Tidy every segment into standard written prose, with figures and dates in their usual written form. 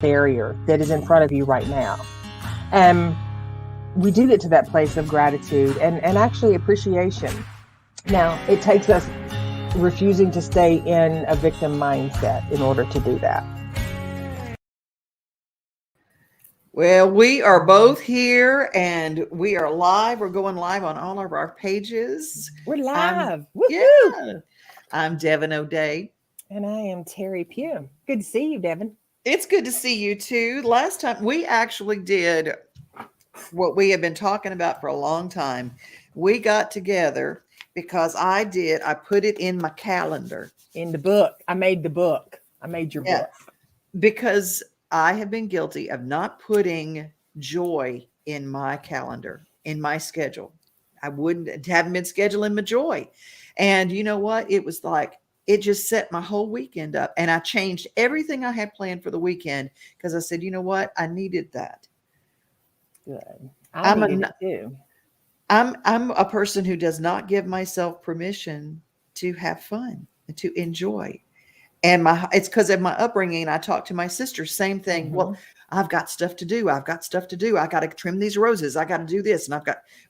barrier that is in front of you right now. And we do get to that place of gratitude and actually appreciation. Now, it takes us refusing to stay in a victim mindset in order to do that. Well, we are both here and we are live. We're going live on all of our pages. We're live. Yeah. I'm Devon O'Day. And I am Teri Pugh. Good to see you, Devon. It's good to see you too. Last time we actually did what we have been talking about for a long time. We got together because I put it in my calendar. In the book. I made the book. I made your book. Because I have been guilty of not putting joy in my calendar, in my schedule. I haven't been scheduling my joy. And you know what? It was like, it just set my whole weekend up. And I changed everything I had planned for the weekend because I said, you know what? I needed that. Good. I needed it too. I'm a person who does not give myself permission to have fun and to enjoy. And it's because of my upbringing. I talked to my sister, same thing. Mm-hmm. Well, I've got stuff to do. I got to trim these roses. I got to do this. And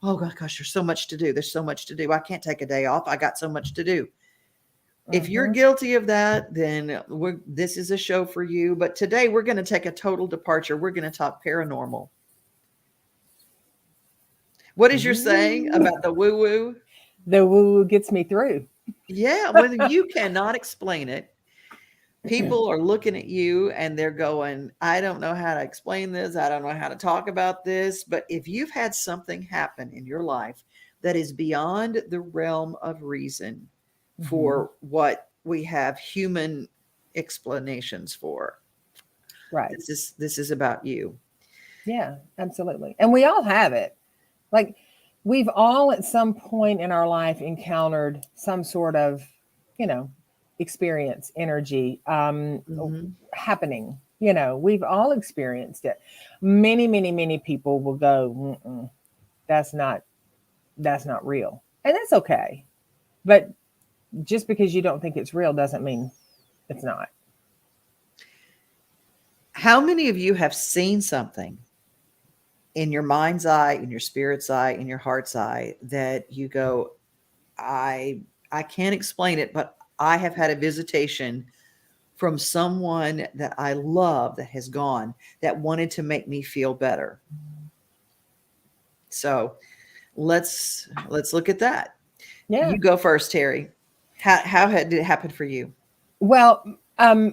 oh gosh, there's so much to do. There's so much to do. I can't take a day off. I got so much to do. Mm-hmm. If you're guilty of that, then this is a show for you. But today we're going to take a total departure. We're going to talk paranormal. What is your saying about the woo-woo? The woo-woo gets me through. Yeah, well, you cannot explain it. People are looking at you and they're going, I don't know how to explain this. I don't know how to talk about this. But if you've had something happen in your life that is beyond the realm of reason for what we have human explanations for, right? This is about you. Yeah, absolutely. And we all have it. Like we've all at some point in our life encountered some sort of, experience, energy, happening. We've all experienced it. Many, many, many people will go, that's not real. And that's okay. But just because you don't think it's real doesn't mean it's not. How many of you have seen something in your mind's eye, in your spirit's eye, in your heart's eye that you go, I can't explain it, but I have had a visitation from someone that I love that has gone, that wanted to make me feel better. So let's look at that. Yeah. You go first, Teri. How did it happen for you? Well, I've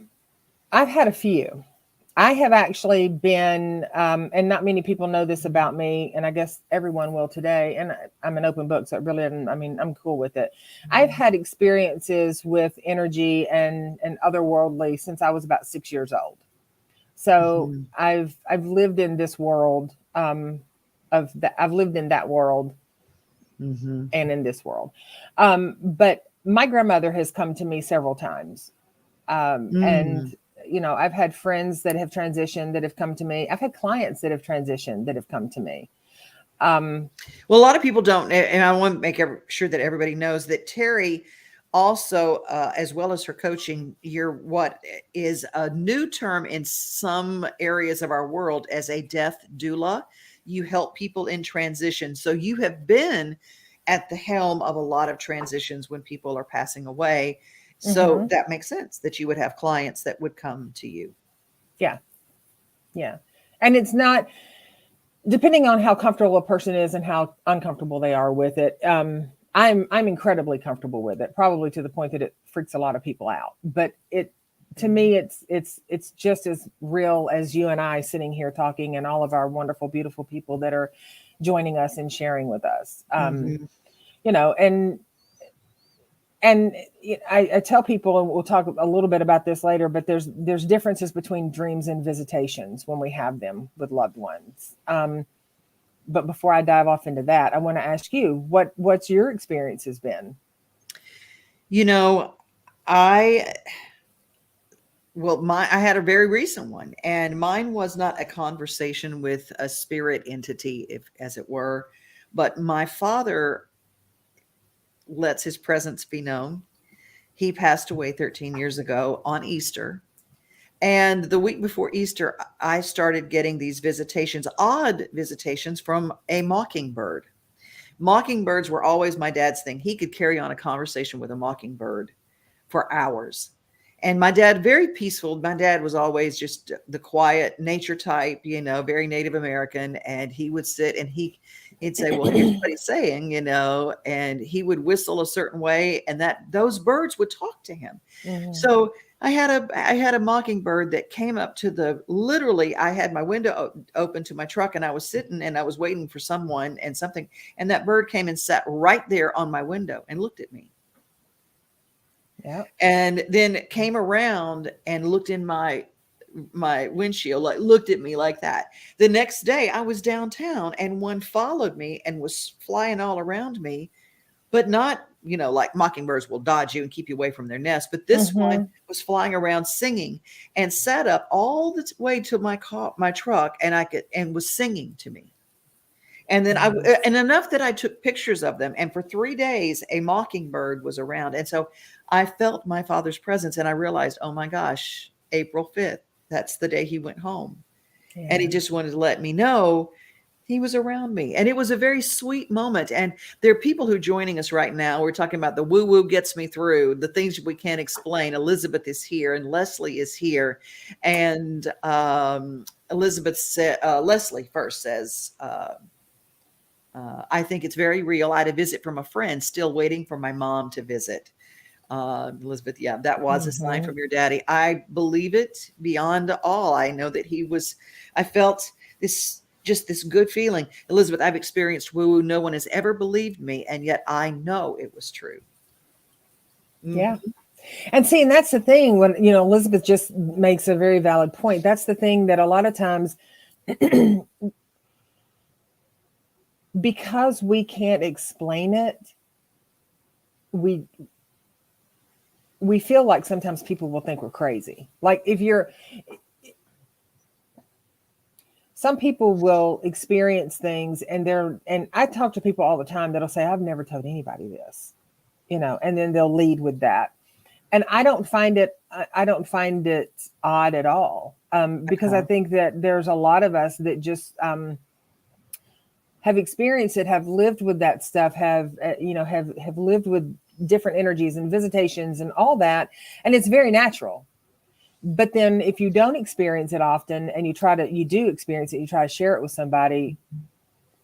had a few. I have actually been, and not many people know this about me, and I guess everyone will today, and I'm an open book, so it really, I'm cool with it. I've had experiences with energy and otherworldly since I was about 6 years old. So I've lived in this world I've lived in that world and in this world. But my grandmother has come to me several times, and I've had friends that have transitioned that have come to me. I've had clients that have transitioned that have come to me. Well, a lot of people don't. And I want to make sure that everybody knows that Teri also, as well as her coaching, you're what is a new term in some areas of our world as a death doula. You help people in transition. So you have been at the helm of a lot of transitions when people are passing away. So that makes sense that you would have clients that would come to you. Yeah. Yeah. And it's not, depending on how comfortable a person is and how uncomfortable they are with it. I'm incredibly comfortable with it, probably to the point that it freaks a lot of people out. But to me, it's just as real as you and I sitting here talking, and all of our wonderful, beautiful people that are joining us and sharing with us. And I tell people, and we'll talk a little bit about this later, but there's differences between dreams and visitations when we have them with loved ones. But before I dive off into that, I want to ask you, what's your experience has been? I had a very recent one, and mine was not a conversation with a spirit entity, as it were, but my father lets his presence be known. He passed away 13 years ago on Easter. And the week before Easter, I started getting these visitations, odd visitations from a mockingbird. Mockingbirds were always my dad's thing. He could carry on a conversation with a mockingbird for hours. And my dad, very peaceful. My dad was always just the quiet nature type, very Native American. And he would sit and he'd say, well, here's what he's saying, and he would whistle a certain way, and those birds would talk to him. Mm-hmm. So I had a mockingbird that came up to literally, I had my window open to my truck, and I was sitting and I was waiting for someone and something. And that bird came and sat right there on my window and looked at me. Yeah. And then came around and looked in my windshield, like looked at me like that. The next day I was downtown and one followed me and was flying all around me, but not, like mockingbirds will dodge you and keep you away from their nest. But this one was flying around singing and sat up all the way to my truck and was singing to me. And then and enough that I took pictures of them. And for 3 days, a mockingbird was around. And so I felt my father's presence, and I realized, oh my gosh, April 5th, that's the day he went home. Yeah. And he just wanted to let me know he was around me. And it was a very sweet moment. And there are people who are joining us right now. We're talking about the woo-woo gets me through, the things we can't explain. Elizabeth is here and Leslie is here. And Elizabeth said, Leslie first says, I think it's very real. I had a visit from a friend, still waiting for my mom to visit. Elizabeth, yeah, that was a sign from your daddy. I believe it beyond all. I know that I felt this good feeling. Elizabeth, I've experienced woo-woo. No one has ever believed me, and yet I know it was true. Mm-hmm. Yeah. And see, and that's the thing when, Elizabeth just makes a very valid point. That's the thing that a lot of times because we can't explain it, we feel like sometimes people will think we're crazy. Like some people will experience things and I talk to people all the time that'll say, I've never told anybody this, and then they'll lead with that. And I don't find it odd at all. Because I think that there's a lot of us that just, have experienced it, have lived with that stuff, have lived with different energies and visitations and all that. And it's very natural. But then if you don't experience it often and you do experience it, you try to share it with somebody,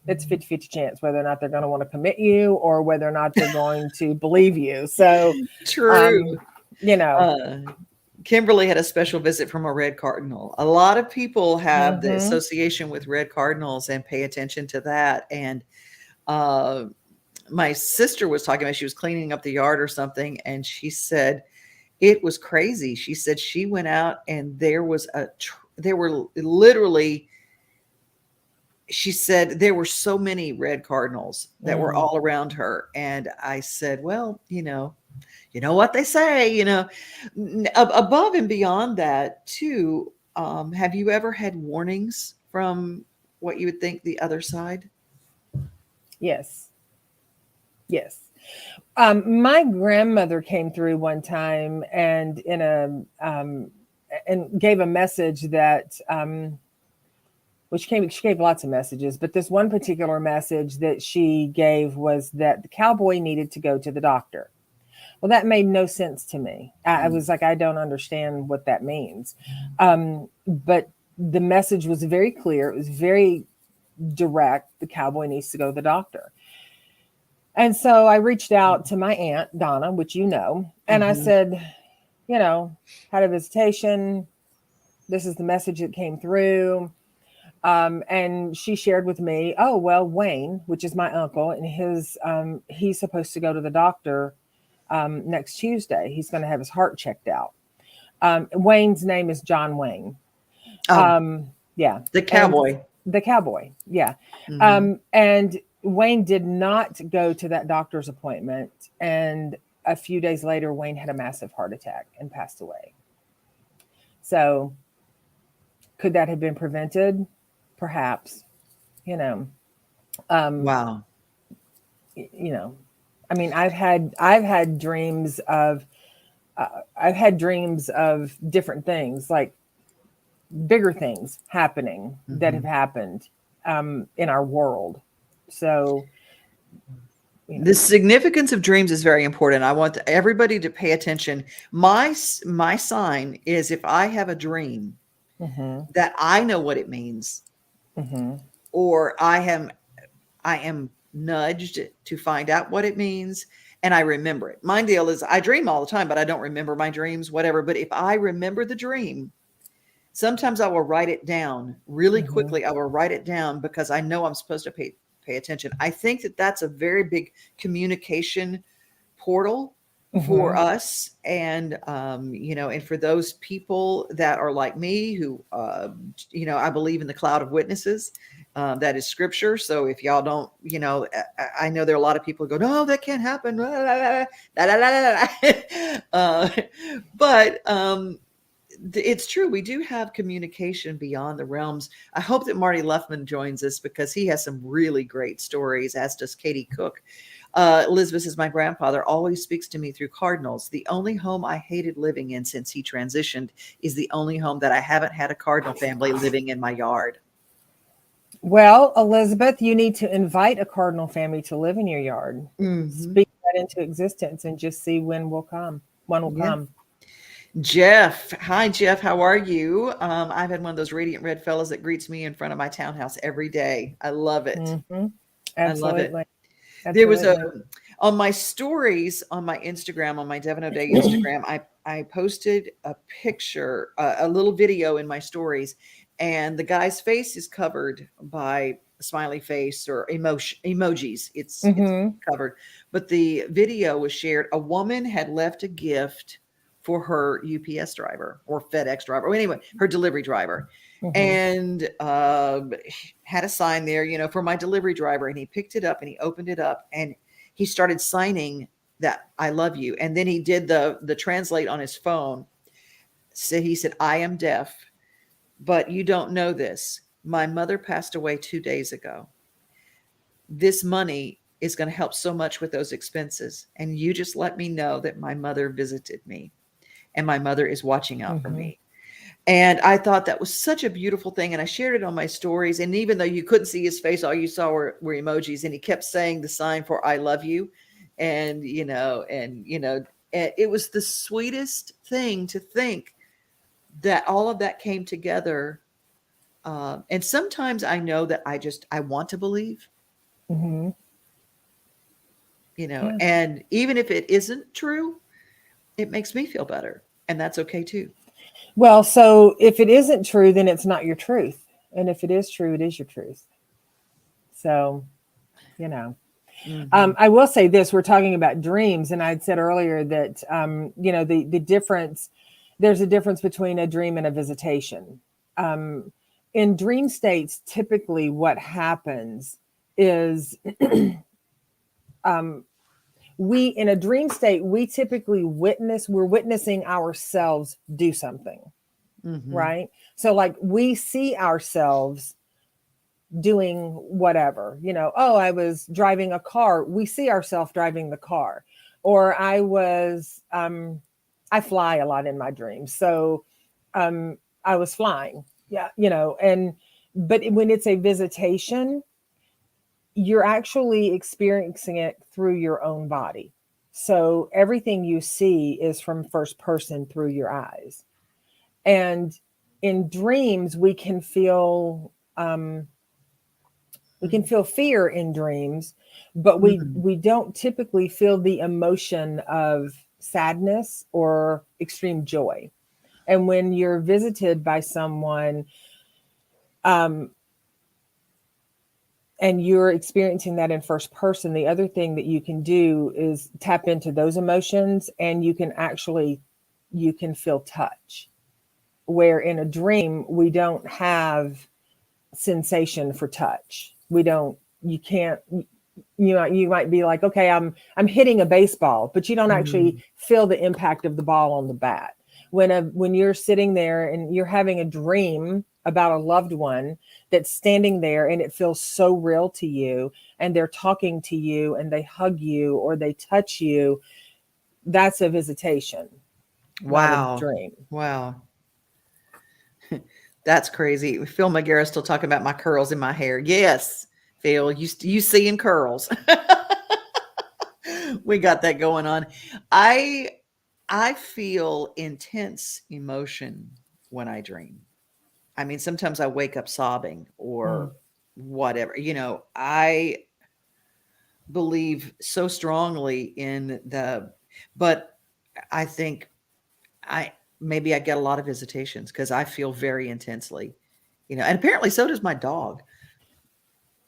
it's 50-50 chance whether or not they're going to want to commit you or whether or not they're going to believe you. So true. Kimberly had a special visit from a red cardinal. A lot of people have the association with red cardinals and pay attention to that. And my sister was talking about, she was cleaning up the yard or something, and she said it was crazy. She said she went out and there were literally, she said there were so many red cardinals that were all around her. And I said, well, you know what they say, above and beyond that too. Have you ever had warnings from what you would think the other side? Yes. My grandmother came through one time and and gave a message that, she gave lots of messages, but this one particular message that she gave was that the cowboy needed to go to the doctor. Well, that made no sense to me. I was like, I don't understand what that means. But the message was very clear. It was very direct. The cowboy needs to go to the doctor. And so I reached out to my aunt, Donna, which and I said, had a visitation. This is the message that came through. And she shared with me, oh, well, Wayne, which is my uncle, and he's supposed to go to the doctor next Tuesday. He's going to have his heart checked out. Wayne's name is John Wayne. Yeah. The cowboy. Yeah. And Wayne did not go to that doctor's appointment. And a few days later, Wayne had a massive heart attack and passed away. So could that have been prevented? Perhaps, wow. I mean, I've had dreams of different things. Like bigger things happening that have happened in our world. So, the significance of dreams is very important. I want everybody to pay attention. My sign is if I have a dream that I know what it means, or I am nudged to find out what it means, and I remember it. My deal is I dream all the time, but I don't remember my dreams, whatever. But if I remember the dream, sometimes I will write it down really quickly. I will write it down because I know I'm supposed to pay attention. I think that that's a very big communication portal for us. And, and for those people that are like me who, I believe in the cloud of witnesses. That is scripture. So if y'all don't, I know there are a lot of people who go, no, that can't happen. But it's true. We do have communication beyond the realms. I hope that Marty Luffman joins us because he has some really great stories, as does Katie Cook. Elizabeth says, my grandfather always speaks to me through cardinals. The only home I hated living in since he transitioned is the only home that I haven't had a cardinal family living in my yard. Well, Elizabeth, you need to invite a cardinal family to live in your yard. Speak that into existence and just see when will come. One will come. Jeff. Hi, Jeff. How are you? I've had one of those radiant red fellas that greets me in front of my townhouse every day. I love it. Absolutely. I love it. There was on my stories on my Instagram, on my Devon O'Day Instagram, I posted a picture, a little video in my stories, and the guy's face is covered by a smiley face or emojis. It's covered. But the video was shared. A woman had left a gift for her UPS driver or FedEx driver, or anyway, her delivery driver. And had a sign there, for my delivery driver. And he picked it up and he opened it up and he started signing that I love you. And then he did the translate on his phone. So he said, I am deaf, but you don't know this. My mother passed away 2 days ago. This money is going to help so much with those expenses. And you just let me know that my mother visited me and my mother is watching out for me. And I thought that was such a beautiful thing. And I shared it on my stories. And even though you couldn't see his face, all you saw were emojis. And he kept saying the sign for I love you. And, it was the sweetest thing to think that all of that came together. And sometimes I know that I want to believe, and even if it isn't true, it makes me feel better. And that's okay too. Well, so if it isn't true, then it's not your truth. And if it is true, it is your truth. So, I will say this, we're talking about dreams. And I'd said earlier that, the difference, there's a difference between a dream and a visitation. In dream states, typically what happens is in a dream state, we typically we're witnessing ourselves do something, right? So like we see ourselves doing whatever, I was driving a car. We see ourselves driving the car, or I fly a lot in my dreams. So I was flying. Yeah. But when it's a visitation, you're actually experiencing it through your own body. So everything you see is from first person through your eyes. And in dreams, we can feel fear in dreams, but we don't typically feel the emotion of sadness or extreme joy. And when you're visited by someone, and you're experiencing that in first person, the other thing that you can do is tap into those emotions, and you can feel touch. Where in a dream, we don't have sensation for touch. You might be like, okay, I'm hitting a baseball, but you don't actually feel the impact of the ball on the bat. When you're sitting there and you're having a dream about a loved one that's standing there and it feels so real to you, and they're talking to you and they hug you or they touch you, that's a visitation. Wow. Not a dream. Wow. That's crazy. Phil McGarrett's still talking about my curls in my hair. Yes, Phil, you seeing curls. We got that going on. I I feel intense emotion when I dream. I mean, sometimes I wake up sobbing Mm. or whatever. I believe so strongly in but I think I maybe I get a lot of visitations because I feel very intensely, and apparently so does my dog.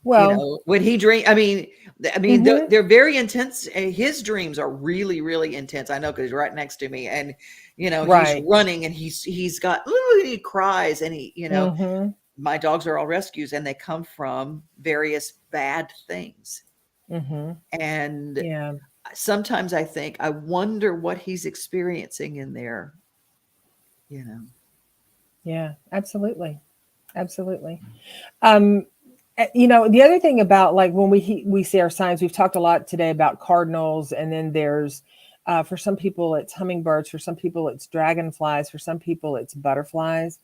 Well, When he dream, I mean, mhm, they're very intense. His dreams are really, really intense. I know because he's right next to me, and he's right. running, and he's got ooh, he cries, and Mhm, my dogs are all rescues, and they come from various bad things, mhm. and Yeah, sometimes I think I wonder what he's experiencing in there. You know, yeah, absolutely. Absolutely. Um, the other thing about like when we see our signs, we've talked a lot today about cardinals, and then there's for some people it's hummingbirds, for some people it's dragonflies, for some people it's butterflies.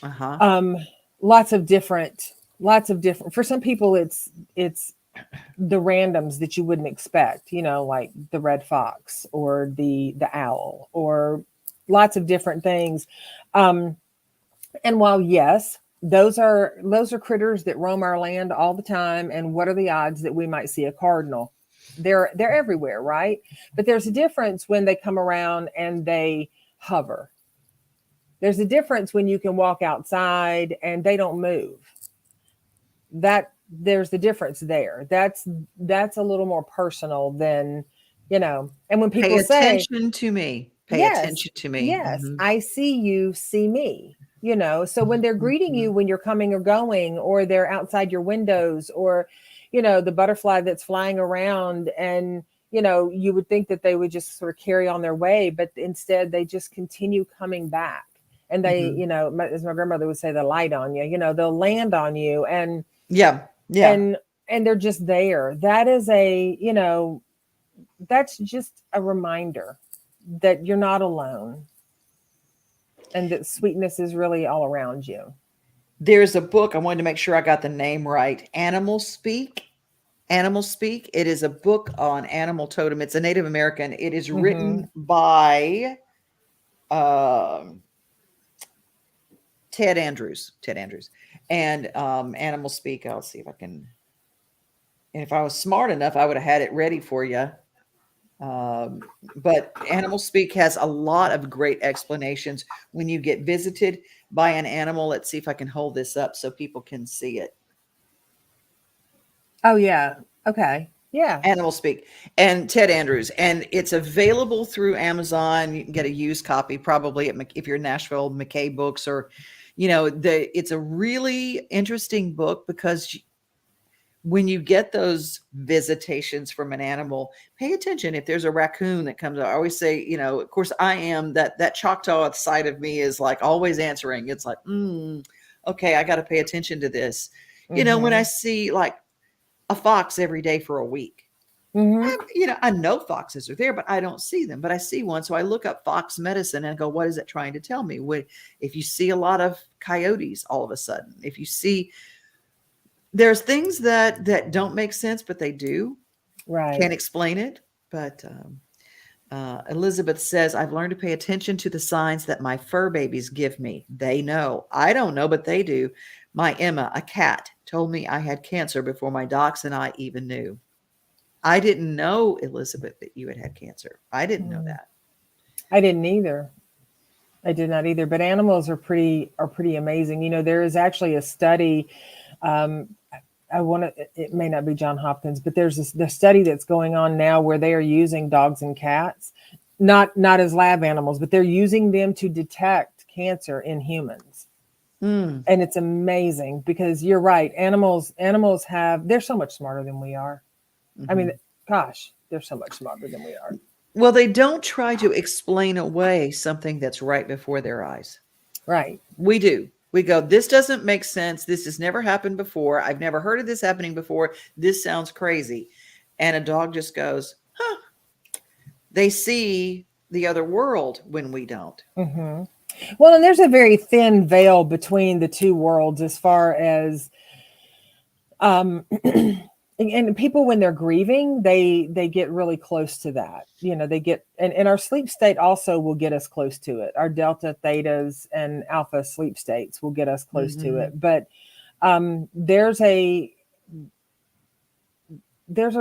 uh huh. Um, lots of different. For some people, it's the randoms that you wouldn't expect. Like the red fox or the owl or lots of different things. Um, And while yes, those are critters that roam our land all the time, and what are the odds that we might see a cardinal? They're everywhere, right? But there's a difference when they come around and they hover. There's a difference when you can walk outside and they don't move. That there's the difference there. That's a little more personal than. And when Pay people say, attention to me. Pay yes, attention to me. yes, I see you, see me. So when they're greeting Mhm. you when you're coming or going, or they're outside your windows, or the butterfly that's flying around, and you would think that they would just sort of carry on their way, but instead they just continue coming back. And they, Mhm. as my grandmother would say, the light on you. They'll land on you, and Yeah. Yeah. and and they're just there. That's just a reminder that you're not alone, and that sweetness is really all around you. There's a book, I wanted to make sure I got the name right. Animal Speak. Animal Speak. It is a book on animal totem. It's a Native American. It is Mm-hmm. written by um, Ted Andrews. Ted Andrews. And Animal Speak. I'll see if I can. And if I was smart enough, I would have had it ready for you. Um, but Animal Speak has a lot of great explanations when you get visited by an animal. Let's see if I can hold this up so people can see it. Oh yeah. Okay. Yeah. Animal Speak and Ted Andrews, and it's available through Amazon. You can get a used copy, probably if you're in Nashville, McKay Books, or it's a really interesting book because when you get those visitations from an animal, pay attention. If there's a raccoon that comes, I always say, of course, I am that Choctaw side of me is like always answering. It's like, okay, I got to pay attention to this. When I Mm-hmm. see like a fox every day for a week. Mm-hmm. I know foxes are there, but I don't see them. But I see one, so I look up fox medicine and go, "What is it trying to tell me?" If you see a lot of coyotes, all of a sudden, if you see, there's things that don't make sense, but they do. Right. Can't explain it. But Elizabeth says, "I've learned to pay attention to the signs that my fur babies give me. They know. I don't know, but they do. My Emma, a cat, told me I had cancer before my docs and I even knew." I didn't know, Elizabeth, that you had had cancer. I didn't know Mm. that. I didn't either. I did not either. But animals are pretty amazing. There is actually a study. Um, I want to. It may not be John Hopkins, but there's the study that's going on now where they are using dogs and cats, not as lab animals, but they're using them to detect cancer in humans. Mm, And it's amazing because you're right. Animals they're so much smarter than we are. I mean, mhm. gosh, they're so much smarter than we are. Well, they don't try to explain away something that's right before their eyes. Right. We do. We go, this doesn't make sense. This has never happened before. I've never heard of this happening before. This sounds crazy. And a dog just goes, huh. They see the other world when we don't. Mm-hmm. Well, and there's a very thin veil between the two worlds as far as and people when they're grieving, they get really close to that. They get and our sleep state also will get us close to it. Our delta, thetas, and alpha sleep states will get us close to Mm-hmm. it. But there's a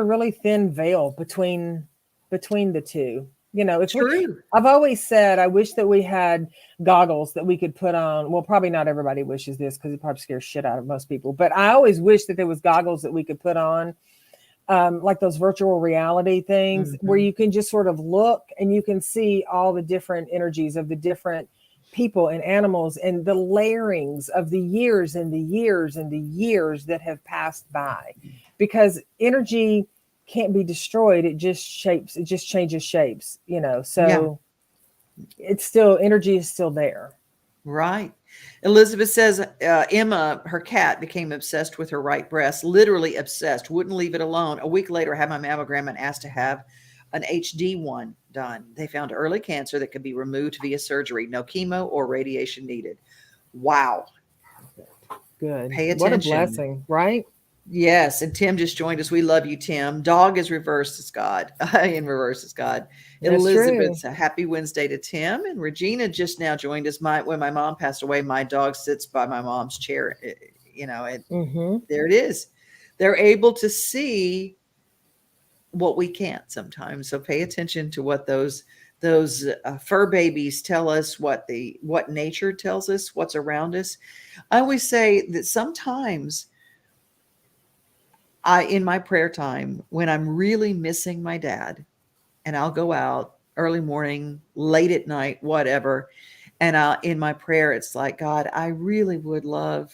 really thin veil between the two. If we True. I've always said I wish that we had goggles that we could put on. Well, probably not everybody wishes this because it probably scares shit out of most people. But I always wish that there was goggles that we could put on, like those virtual reality things where Mm-hmm. you can just sort of look and you can see all the different energies of the different people and animals and the layerings of the years and the years and the years that have passed by, because energy can't be destroyed. It just changes shapes, Yeah. so it's still, energy is still there. Right. Elizabeth says Emma, her cat, became obsessed with her right breast, literally obsessed, wouldn't leave it alone. A week later, had my mammogram and asked to have an HD one done. They found early cancer that could be removed via surgery, no chemo or radiation needed. Wow. Good. Pay What a attention. blessing, right? Yes, and Tim just joined us. We love you, Tim. Dog is reversed as God. In reverse as God. That's true. Elizabeth's a happy Wednesday to Tim. And Regina just now joined us. When my mom passed away, my dog sits by my mom's chair. Mm-hmm. There it is. They're able to see what we can't sometimes. So pay attention to what those fur babies tell us, what nature tells us, what's around us. I always say that sometimes in my prayer time, when I'm really missing my dad, and I'll go out early morning, late at night, whatever, and in my prayer, it's like, God, I really would love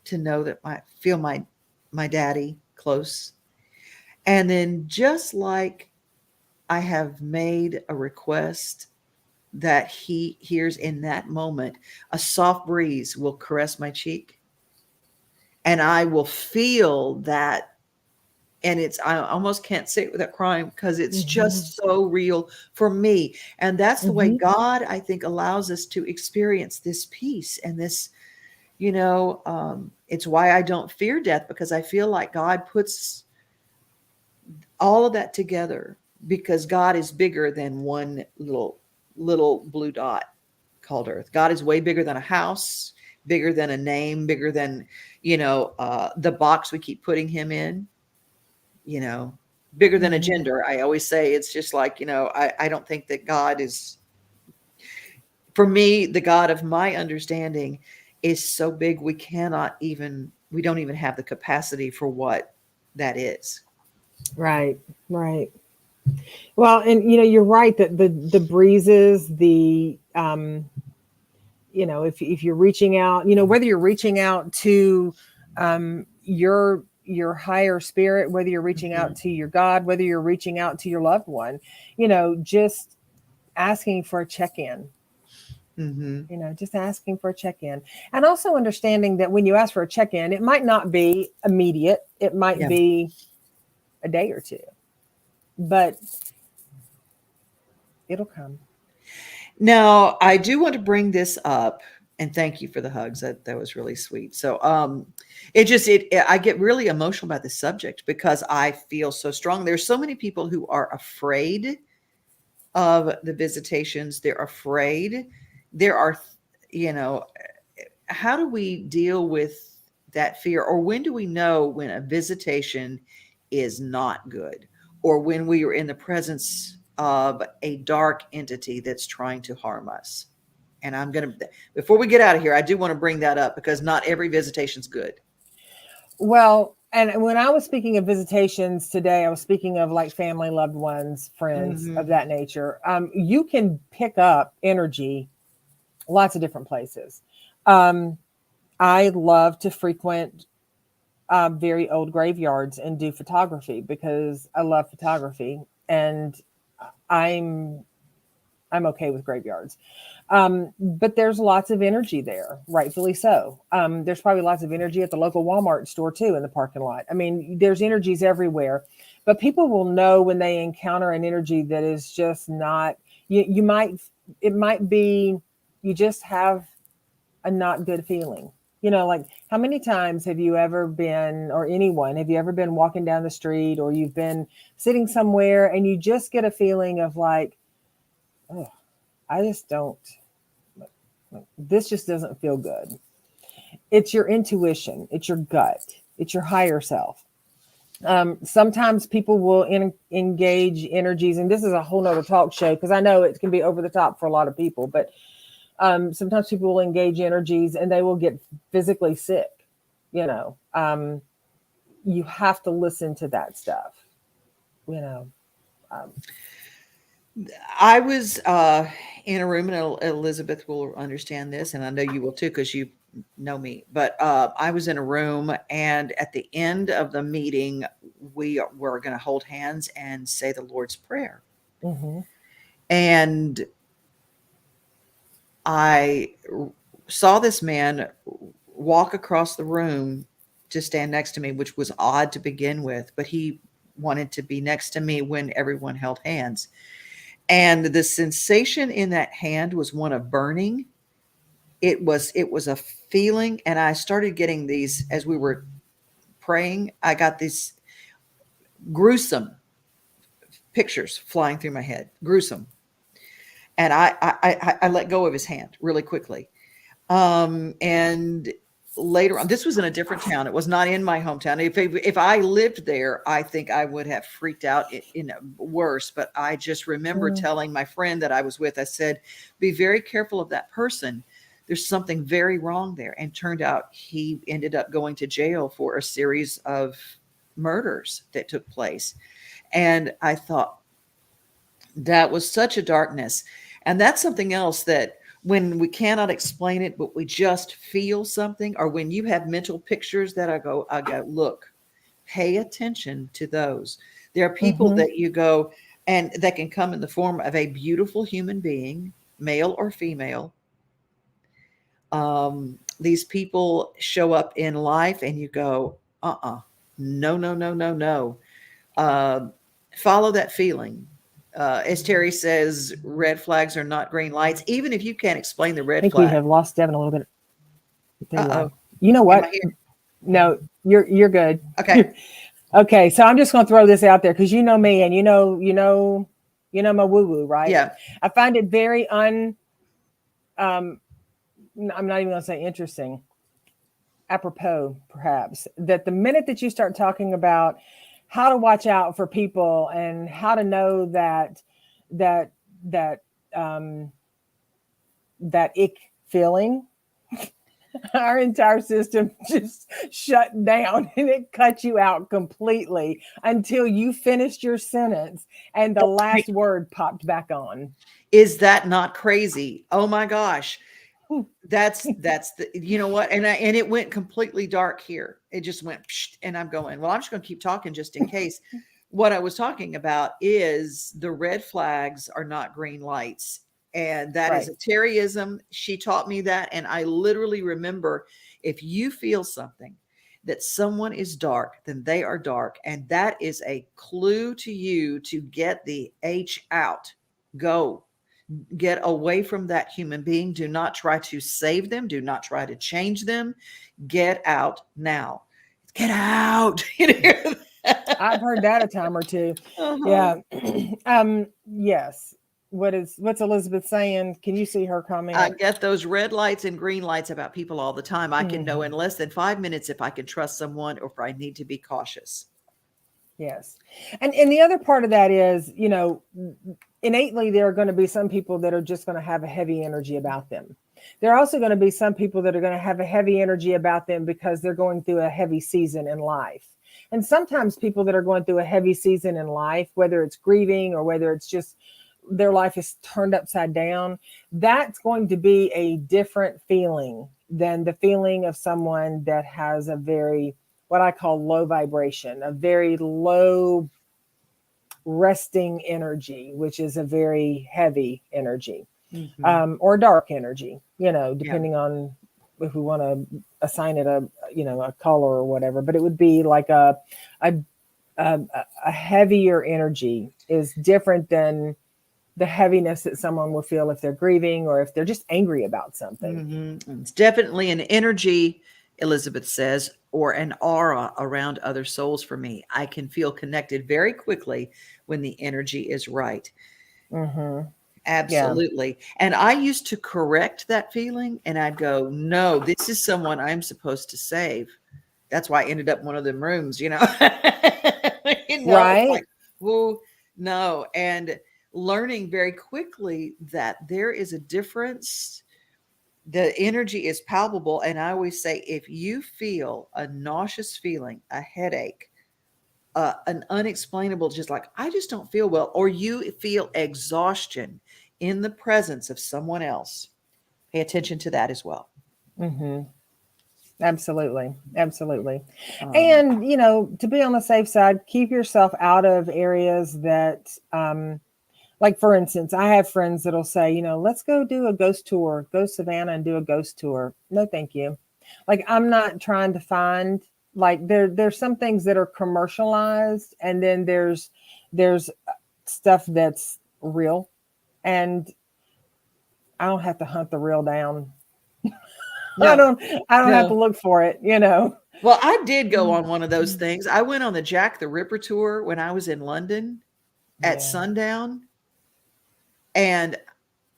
to know that feel my daddy close. And then just like I have made a request that he hears in that moment, a soft breeze will caress my cheek and I will feel that. And I almost can't say it without crying because it's Mm-hmm. just so real for me. And that's the way Mm-hmm. God, I think, allows us to experience this peace and this, it's why I don't fear death, because I feel like God puts all of that together, because God is bigger than one little blue dot called Earth. God is way bigger than a house, bigger than a name, bigger than, the box we keep putting him in, you know, bigger than a Mm-hmm. gender. I always say it's just like, I don't think that God is, for me, the God of my understanding is so big we don't even have the capacity for what that is. Right. Right. Well, and you're right that the breezes, if you're reaching out, whether you're reaching out to your higher spirit, whether you're reaching out Mhm. to your God, whether you're reaching out to your loved one, just asking for a check-in. Mhm. Just asking for a check-in, and also understanding that when you ask for a check-in, it might not be immediate. It might Yeah. be a day or two, but it'll come. Now, I do want to bring this up, and thank you for the hugs. That was really sweet. So, I get really emotional about this subject because I feel so strong. There's so many people who are afraid of the visitations. They're afraid. There are, you know, how do we deal with that fear? Or when do we know when a visitation is not good? Or when we are in the presence of a dark entity that's trying to harm us? And before we get out of here, I do want to bring that up because not every visitation is good. Well, and when I was speaking of visitations today, I was speaking of like family, loved ones, friends of Hmm. that nature. You can pick up energy lots of different places. Um, I love to frequent very old graveyards and do photography because I love photography, and I'm I'm okay with graveyards. But there's lots of energy there, rightfully so. There's probably lots of energy at the local Walmart store too in the parking lot. I mean, there's energies everywhere, but people will know when they encounter an energy that is just not. You might, it might be, you just have a not good feeling. You know, like how many times have you ever been, or anyone, have you ever been walking down the street, or you've been sitting somewhere and you just get a feeling of like, oh, I just don't, this just doesn't feel good. It's your intuition, it's your gut, it's your higher self. Sometimes people will engage energies, and this is a whole nother talk show because I know it can be over the top for a lot of people, but sometimes people will engage energies and they will get physically sick. You know, you have to listen to that stuff. You know, I was in a room, and Elizabeth will understand this, and I know you will too because you know me. But I was in a room, and at the end of the meeting, we were going to hold hands and say the Lord's Prayer. mm-hmm. And I saw this man walk across the room to stand next to me, which was odd to begin with, but he wanted to be next to me when everyone held hands. And the sensation in that hand was one of burning. It was a feeling. And I started getting these, as we were praying, I got these gruesome pictures flying through my head, gruesome. And I let go of his hand really quickly. And later on, this was in a different town. It was not in my hometown. If I lived there, I think I would have freaked out in worse. But I just remember telling my friend that I was with, I said, be very careful of that person. There's something very wrong there. And turned out he ended up going to jail for a series of murders that took place. And I thought that was such a darkness. And that's something else that when we cannot explain it, but we just feel something, or when you have mental pictures that I go, look, pay attention to those. There are people Mm-hmm. that you go, and that can come in the form of a beautiful human being, male or female. These people show up in life and you go, no, no, no, no, no. Follow that feeling. As Teri says, red flags are not green lights. Even if you can't explain the I red think we flag. have lost Devon a little bit. Uh-oh. You know Am what? I here? No, you're good. Okay. Okay, so I'm just going to throw this out there because you know me, and you know my woo woo, right? Yeah. I find it very I'm not even going to say interesting, apropos perhaps, that the minute that you start talking about how to watch out for people and how to know that um that ick feeling, our entire system just shut down and it cut you out completely until you finished your sentence and the last word popped back on. Is that not crazy? Oh my gosh. That's the, you know what? And it went completely dark here. It just went, psh, and I'm going, well, I'm just going to keep talking just in case. What I was talking about is the red flags are not green lights. And that is a Teriism. She taught me that. And I literally remember, if you feel something that someone is dark, then they are dark. And that is a clue to you to get the H out. Go. Get away from that human being. Do not try to save them. Do not try to change them. Get out now. Get out. I've heard that a time or two. Uh-huh. Yeah. Yes. What's Elizabeth saying? Can you see her comment? I get those red lights and green lights about people all the time. I can know in less than 5 minutes if I can trust someone or if I need to be cautious. Yes. And the other part of that is, innately there are going to be some people that are just going to have a heavy energy about them. There are also going to be some people that are going to have a heavy energy about them because they're going through a heavy season in life. And sometimes people that are going through a heavy season in life, whether it's grieving or whether it's just their life is turned upside down, that's going to be a different feeling than the feeling of someone that has a very, what I call low vibration, a very low resting energy, which is a very heavy energy, or dark energy, depending on if we want to assign it a color or whatever. But it would be like a heavier energy is different than the heaviness that someone will feel if they're grieving or if they're just angry about something. Mm-hmm. It's definitely an energy, Elizabeth says, or an aura around other souls for me. I can feel connected very quickly when the energy is right. Mm-hmm. Yeah. Absolutely. And I used to correct that feeling and I'd go, no, this is someone I'm supposed to save. That's why I ended up in one of them rooms, you know. It's Right. like, whoa, no. And learning very quickly that there is a difference. The energy is palpable. And I always say, if you feel a nauseous feeling, a headache, an unexplainable, just like, I just don't feel well, or you feel exhaustion in the presence of someone else, pay attention to that as well. Mm-hmm. Absolutely. Absolutely. Um, And, to be on the safe side, keep yourself out of areas that, like for instance, I have friends that'll say, let's go do a ghost tour, go Savannah and do a ghost tour. No, thank you. Like, I'm not trying to find, like, there's some things that are commercialized, and then there's stuff that's real, and I don't have to hunt the real down. I no, don't I don't have to no. look for it. Well, I did go on one of those things. I went on the Jack the Ripper tour when I was in London at Yeah. sundown, and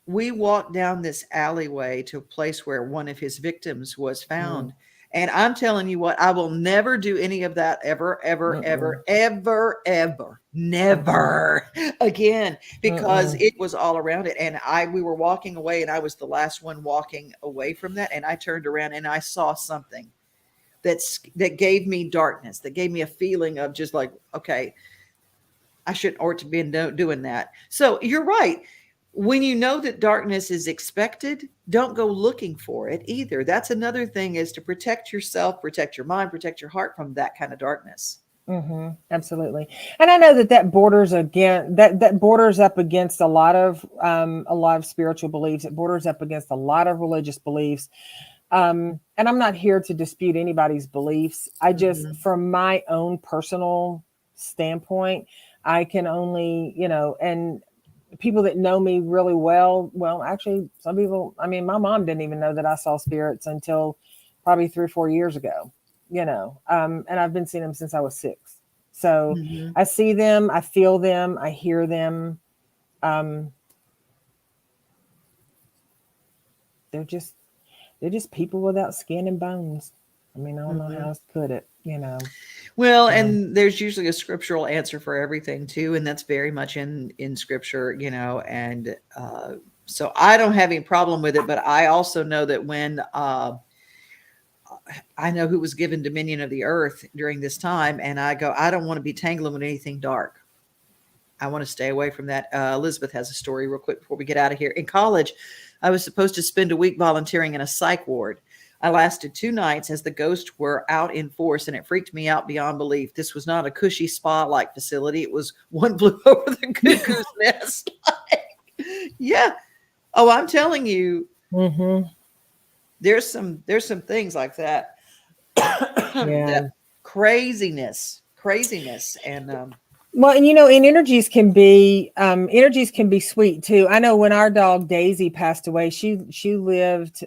we walked down this alleyway to a place where one of his victims was found. Mm. And I'm telling you what, I will never do any of that ever, ever, Mm-mm. ever, ever, ever, Mm-mm. never again, because Mm-mm. it was all around it. And we were walking away, and I was the last one walking away from that. And I turned around and I saw something that gave me darkness, that gave me a feeling of just like, okay, I shouldn't ought to be doing that. So you're right. When you know that darkness is expected, don't go looking for it either. That's another thing, is to protect yourself, protect your mind, protect your heart from that kind of darkness. Mm-hmm. Absolutely. And I know that borders up against a lot of spiritual beliefs. It borders up against a lot of religious beliefs. And I'm not here to dispute anybody's beliefs. I just, Mm-hmm. from my own personal standpoint, I can only, and people that know me really well, actually, some people, I mean, my mom didn't even know that I saw spirits until probably 3 or 4 years ago, and I've been seeing them since I was 6. So Mm-hmm. I see them, I feel them, I hear them. Um, they're just people without skin and bones. I mean, I don't know Mm-hmm. how else to put it. Well, So, and there's usually a scriptural answer for everything too, and that's very much in scripture, and so I don't have any problem with it. But I also know that when I know who was given dominion of the earth during this time, and I go, I don't want to be tangling with anything dark. I want to stay away from that. Elizabeth has a story real quick before we get out of here. In college, I was supposed to spend a week volunteering in a psych ward. I lasted 2 nights as the ghosts were out in force, and it freaked me out beyond belief. This was not a cushy spa-like facility. It was one flew over the cuckoo's nest. Yeah. Oh, I'm telling you, hmm there's some things like that. yeah. That craziness, and Well, and and energies can be sweet too. I know when our dog Daisy passed away, she lived.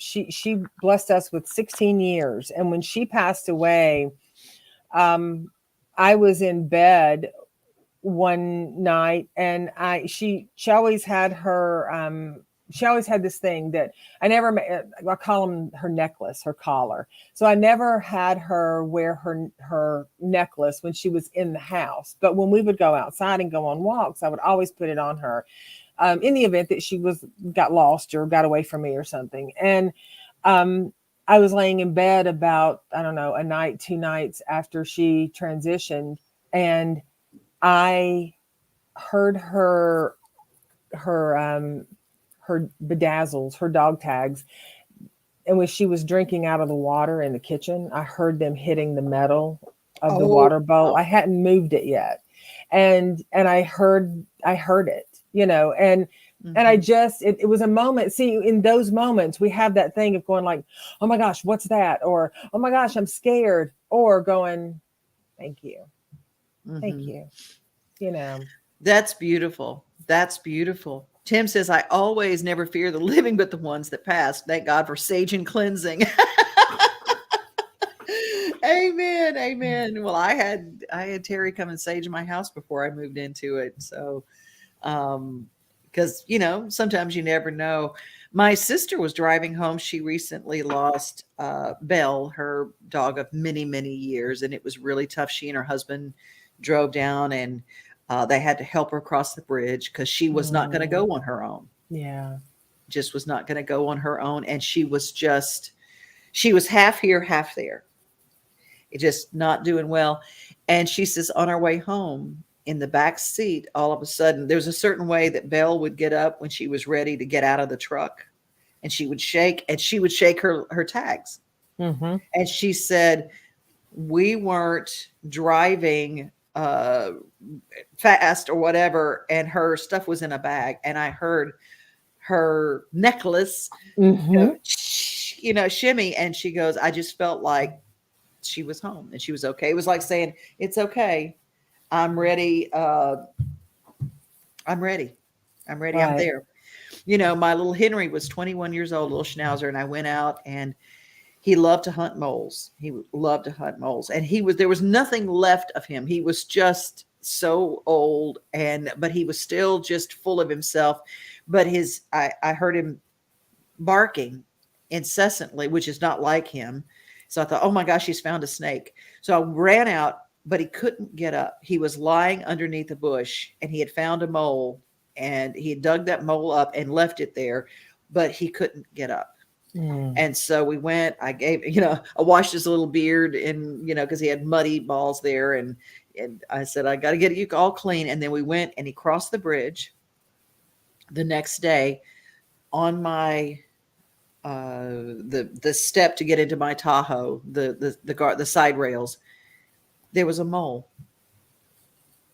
She blessed us with 16 years, and when she passed away, I was in bed one night, and she always had she always had this thing that I call them her necklace, her collar. So I never had her wear her necklace when she was in the house, but when we would go outside and go on walks, I would always put it on her, in the event that she got lost or got away from me or something. And I was laying in bed about, I don't know, a night, 2 nights after she transitioned, and I heard her bedazzles, her dog tags, and when she was drinking out of the water in the kitchen, I heard them hitting the metal of the oh, water bowl. I hadn't moved it yet, and I heard it, and I mhm. just, it was a moment. See, in those moments, we have that thing of going like, oh my gosh, what's that? Or, oh my gosh, I'm scared. Or going, thank you. Thank Mhm. you. You know. That's beautiful. That's beautiful. Tim says, I always never fear the living, but the ones that passed. Thank God for sage and cleansing. Amen. Amen. Well, I had Teri come and sage my house before I moved into it. So, because sometimes you never know. My sister was driving home. She recently lost Belle, her dog of many, many years, and it was really tough. She and her husband drove down, and they had to help her cross the bridge because she was not going to go on her own. Yeah. Just was not going to go on her own, and she was half here, half there. Just not doing well. And she says on our way home in the back seat, all of a sudden, there's a certain way that Belle would get up when she was ready to get out of the truck, and she would shake her tags. Mm-hmm. And she said, we weren't driving fast or whatever, and her stuff was in a bag, and I heard her necklace, shimmy, and she goes, I just felt like she was home and she was okay. It was like saying, it's okay. I'm ready. I'm ready. Right. I'm there. My little Henry was 21 years old, little schnauzer, and I went out, and he loved to hunt moles. And there was nothing left of him. He was just so old, but he was still just full of himself. But I heard him barking incessantly, which is not like him. So I thought, oh my gosh, he's found a snake. So I ran out, but he couldn't get up. He was lying underneath a bush, and he had found a mole, and he had dug that mole up and left it there, but he couldn't get up. And so we went, I washed his little beard, and, because he had muddy balls there. And I said, I got to get you all clean. And then we went, and he crossed the bridge the next day on my the step to get into my Tahoe, the side rails. There was a mole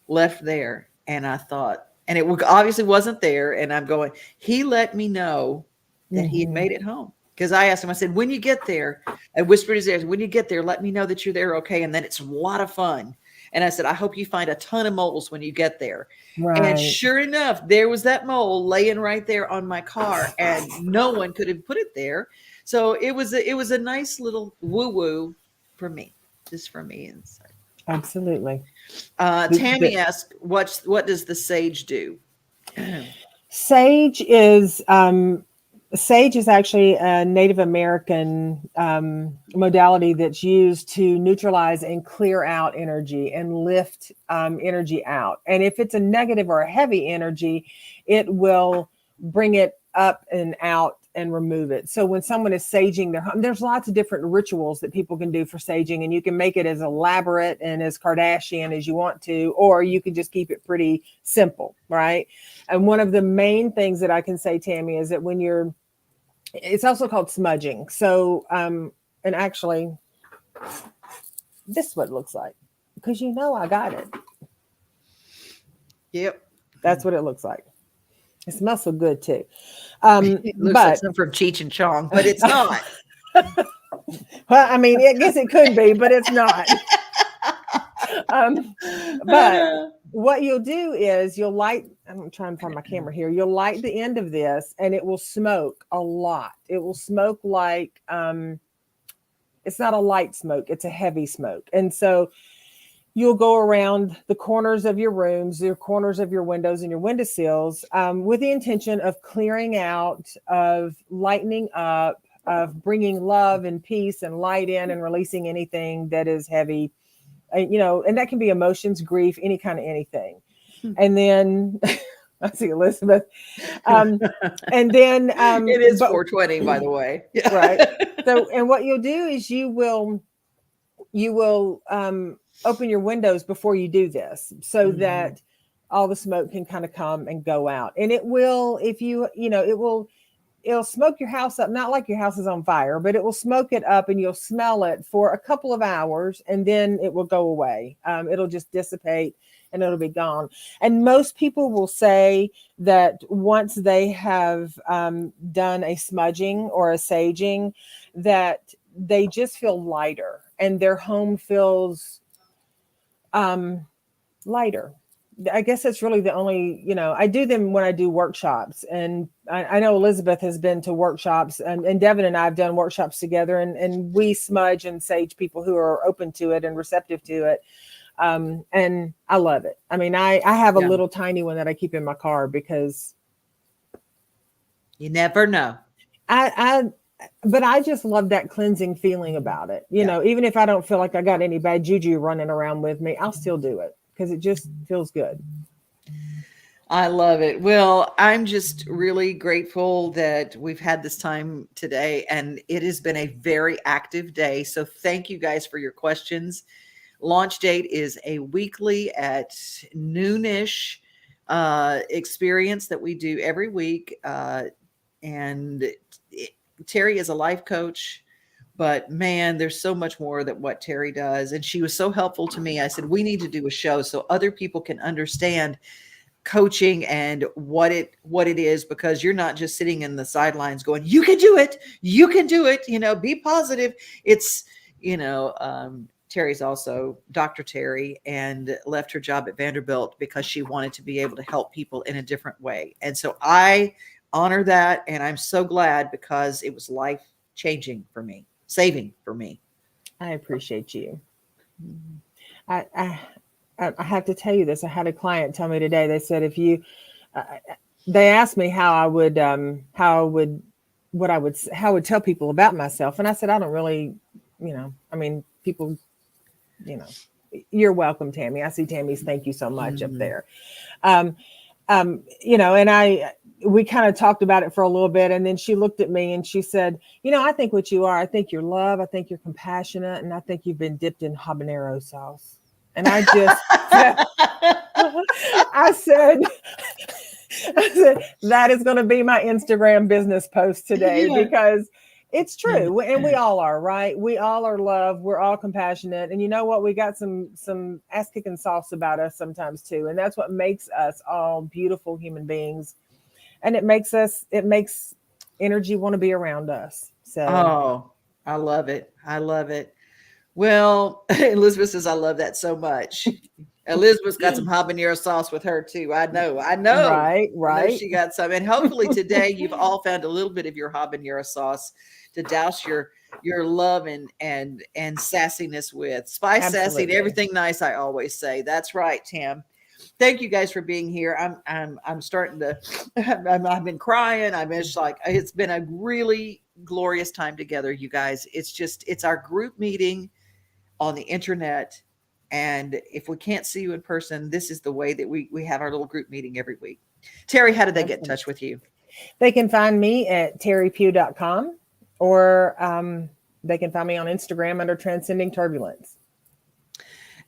left there, and I thought, and it obviously wasn't there. And I'm going, he let me know that he had made it home, because I asked him. I said, when you get there, I whispered his ear, when you get there, let me know that you're there, okay? And then it's a lot of fun. And I said, I hope you find a ton of moles when you get there. Right. And sure enough, there was that mole laying right there on my car, and no one could have put it there. So it was a nice little woo-woo for me, just for me. Inside. Absolutely. Tammy asked, what does the sage do? Sage is actually a Native American modality that's used to neutralize and clear out energy and lift energy out. And if it's a negative or a heavy energy, it will bring it up and out and remove it. So when someone is saging their home, there's lots of different rituals that people can do for saging, and you can make it as elaborate and as Kardashian as you want to, or you can just keep it pretty simple, right? And one of the main things that I can say, Tammy, is that it's also called smudging. So, and actually, this is what it looks like, because I got it. Yep. That's what it looks like. It smells so good too. It looks like something from Cheech and Chong, but it's not. Well, I mean, I guess it could be, but it's not. But what you'll do is you'll light, I'm trying to find my camera here. You'll light the end of this, and it will smoke a lot. It will smoke like, it's not a light smoke, it's a heavy smoke. And so you'll go around the corners of your rooms, your corners of your windows and your windowsills, with the intention of clearing out, of lightening up, of bringing love and peace and light in, and releasing anything that is heavy, and that can be emotions, grief, any kind of anything. And then I see Elizabeth. And then it is 420, by the way. Right. So, and what you'll do is you will open your windows before you do this, so that all the smoke can kind of come and go out. And it will, it'll smoke your house up, not like your house is on fire, but it will smoke it up, and you'll smell it for a couple of hours, and then it will go away. It'll just dissipate, and it'll be gone. And most people will say that once they have done a smudging or a saging, that they just feel lighter, and their home feels lighter. I guess that's really the only, I do them when I do workshops. And I know Elizabeth has been to workshops, and Devon and I have done workshops together, and we smudge and sage people who are open to it and receptive to it. And I love it. I mean, I have a Yeah. little tiny one that I keep in my car because You never know. but I just love that cleansing feeling about it. Even if I don't feel like I got any bad juju running around with me, I'll still do it because it just feels good. I love it. Well, I'm just really grateful that we've had this time today, and it has been a very active day. So thank you guys for your questions. LaunchDate is a weekly at noonish experience that we do every week. And Teri is a life coach, but man, there's so much more that what Teri does. And she was so helpful to me. I said, we need to do a show so other people can understand coaching and what it is, because you're not just sitting in the sidelines going, you can do it, be positive. It's Teri's also Dr. Teri, and left her job at Vanderbilt because she wanted to be able to help people in a different way. And so I honor that, and I'm so glad because it was life changing for me, saving for me. I appreciate you. I have to tell you this. I had a client tell me today. They said they asked me how I would tell people about myself, and I said I don't really, people, you're welcome, Tammy. I see Tammy's thank you so much up there. And we kind of talked about it for a little bit, and then she looked at me and she said, I think what you are, I think you're love, I think you're compassionate, and I think you've been dipped in habanero sauce. And I just, I said, that is going to be my Instagram business post today, because it's true. And we all are, right? We all are love. We're all compassionate. And you know what? We got some ass kicking sauce about us sometimes too. And that's what makes us all beautiful human beings. And it makes energy want to be around us. So, oh, I love it. I love it. Well, Elizabeth says, I love that so much. Elizabeth's got some habanero sauce with her too. I know. Right. I know she got some. And hopefully today you've all found a little bit of your habanero sauce to douse your love and sassiness with. Spice, Absolutely. sassy, and everything nice, I always say. That's right, Tam. Thank you guys for being here. I'm starting to, I've been crying. I'm just like, it's been a really glorious time together, you guys. It's our group meeting on the internet. And if we can't see you in person, this is the way that we have our little group meeting every week. Teri, how did they get in touch with you? They can find me at teripugh.com, or they can find me on Instagram under Transcending Turbulence.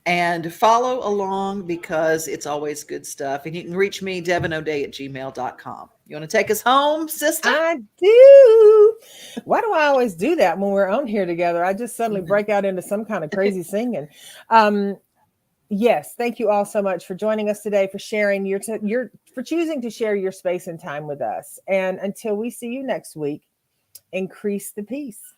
And follow along because it's always good stuff. And you can reach me, devonoday@gmail.com. You want to take us home, sister? I do. Why do I always do that when we're on here together? I just suddenly break out into some kind of crazy singing. Yes, thank you all so much for joining us today, for sharing for choosing to share your space and time with us. And until we see you next week, increase the peace.